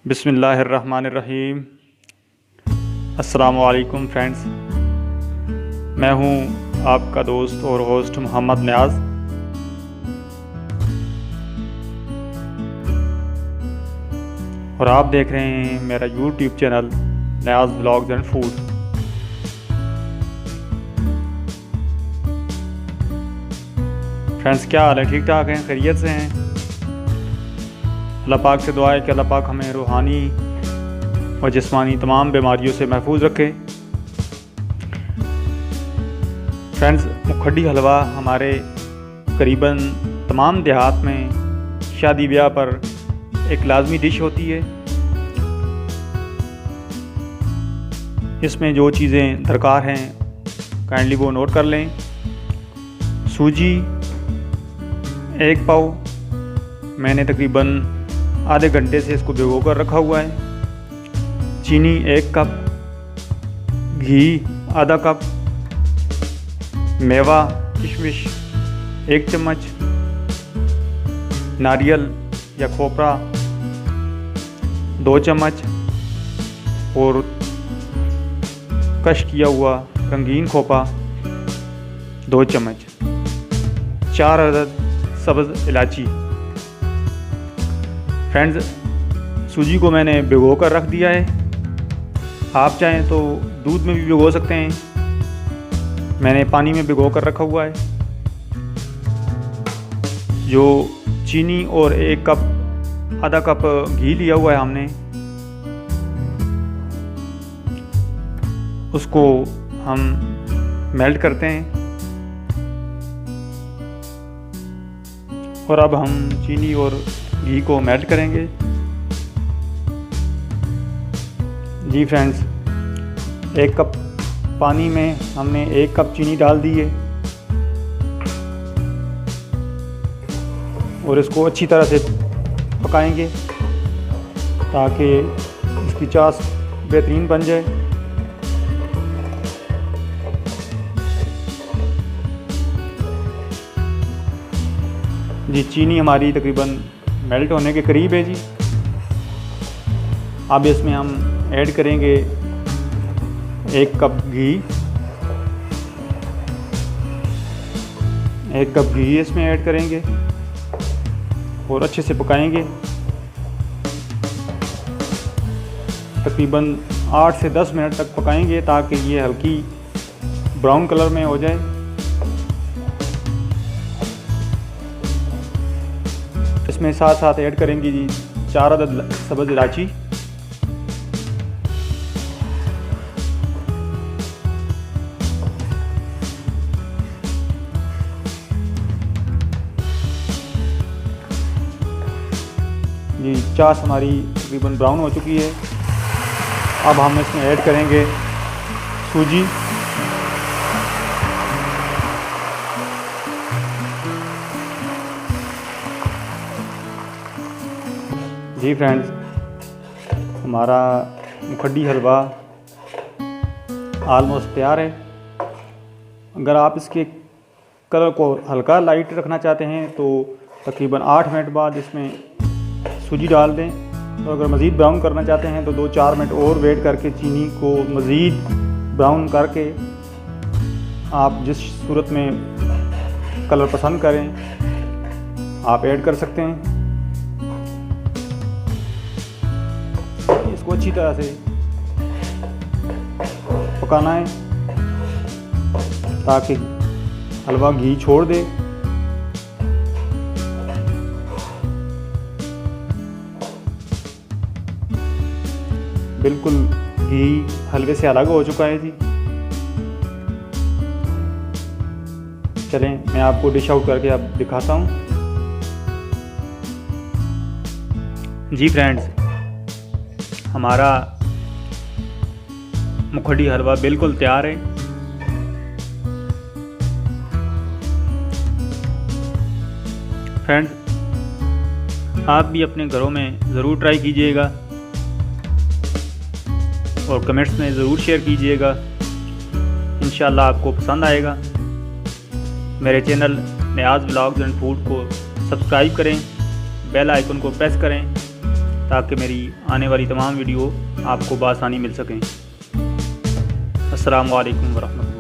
बिस्मिल्लाहिर्रहमानिर्रहीम। अस्सलामु अलैकुम फ्रेंड्स, मैं हूं आपका दोस्त और होस्ट मोहम्मद न्याज़। और आप देख रहे हैं मेरा YouTube channel Niyaz vlogs and food. Friends, क्या हाल है? ठीक ठाक हैं? खैरियत से हैं? अल्लाह पाक से दुआ है कि अल्लाह पाक हमें रूहानी और जिस्मानी तमाम बीमारियों से महफूज रखे। फ्रेंड्स, मुखड्डी हलवा हमारे करीबन तमाम देहात में शादी ब्याह पर एक लाजमी डिश होती है। इसमें जो चीज़ें दरकार हैं काइंडली वो नोट कर लें। सूजी 1 पाव, मैंने तकरीबन आधे घंटे से इसको भिगो कर रखा हुआ है। चीनी 1 कप, घी आधा कप, मेवा किशमिश 1 चम्मच, नारियल या खोपरा 2 चम्मच और क्रश किया हुआ रंगीन खोपा 2 चम्मच, 4 अदद सब्ज़ इलायची। फ्रेंड्स, सूजी को मैंने भिगो कर रख दिया है। आप चाहें तो दूध में भी भिगो सकते हैं, मैंने पानी में भिगो कर रखा हुआ है। जो चीनी और 1 कप आधा कप घी लिया हुआ है हमने, उसको हम मेल्ट करते हैं। और अब हम चीनी और घी को मेल्ट करेंगे। जी फ्रेंड्स, 1 कप पानी में हमने 1 कप चीनी डाल दी है और इसको अच्छी तरह से पकाएंगे ताकि इसकी चाश बेहतरीन बन जाए। जी, चीनी हमारी तकरीबन मेल्ट होने के करीब है जी। अब इसमें हम ऐड करेंगे 1 कप घी। 1 कप घी इसमें ऐड करेंगे और अच्छे से पकाएंगे। तकरीबन 8 से 10 मिनट तक पकाएंगे ताकि ये हल्की ब्राउन कलर में हो जाए। इसमें साथ साथ ऐड करेंगे जी 4 अदद सब्ज़ इलायची, जी चाश हमारी तकरीबन ब्राउन हो चुकी है। अब हम इसमें ऐड करेंगे सूजी। जी फ्रेंड्स, हमारा मुखड्डी हलवा आलमोस्ट तैयार है। अगर आप इसके कलर को हल्का लाइट रखना चाहते हैं तो तकरीबन 8 मिनट बाद इसमें सूजी डाल दें। तो अगर मज़ीद ब्राउन करना चाहते हैं तो 2-4 मिनट और वेट करके चीनी को मज़ीद ब्राउन करके आप जिस सूरत में कलर पसंद करें आप ऐड कर सकते हैं। इसको अच्छी तरह से पकाना है ताकि हलवा घी छोड़ दे। बिल्कुल घी हलवे से अलग हो चुका है जी। चलें मैं आपको डिश आउट करके अब दिखाता हूँ। जी फ्रेंड्स, हमारा मुखड्डी हलवा बिल्कुल तैयार है। फ्रेंड्स, आप भी अपने घरों में ज़रूर ट्राई कीजिएगा और कमेंट्स में ज़रूर शेयर कीजिएगा। इंशाल्लाह आपको पसंद आएगा। मेरे channel Niyaz vlogs and food को सब्सक्राइब करें, बेल आइकन को प्रेस करें ताकि मेरी आने वाली तमाम वीडियो आपको बआसानी मिल सकें। अस्सलामु अलैकुम वरहमतुल्लाह।